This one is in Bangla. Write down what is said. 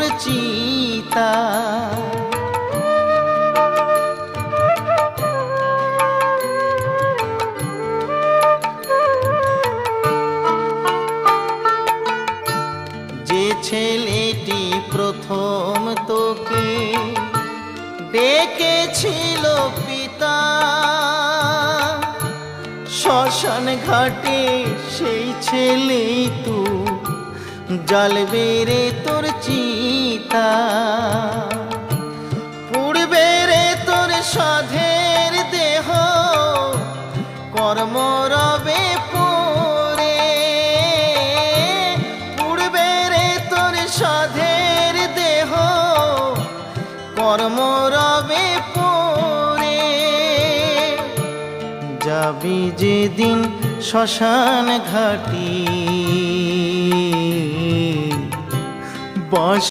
তোর চিতা। যে ছেলেটি প্রথম তোকে ডেকেছিল পিতা, শ্মশান ঘাটে সেই ছেলেই তুই, জ্বলবে রে তোর চিতা। পুড়বে রে তোর সাধের দেহ, কর্ম রবে পড়ে। পুড়বে রে তোর সাধের দেহ, কর্ম রবে পড়ে। যাবি যেদিন শ্মশান ঘাটি, বাঁশ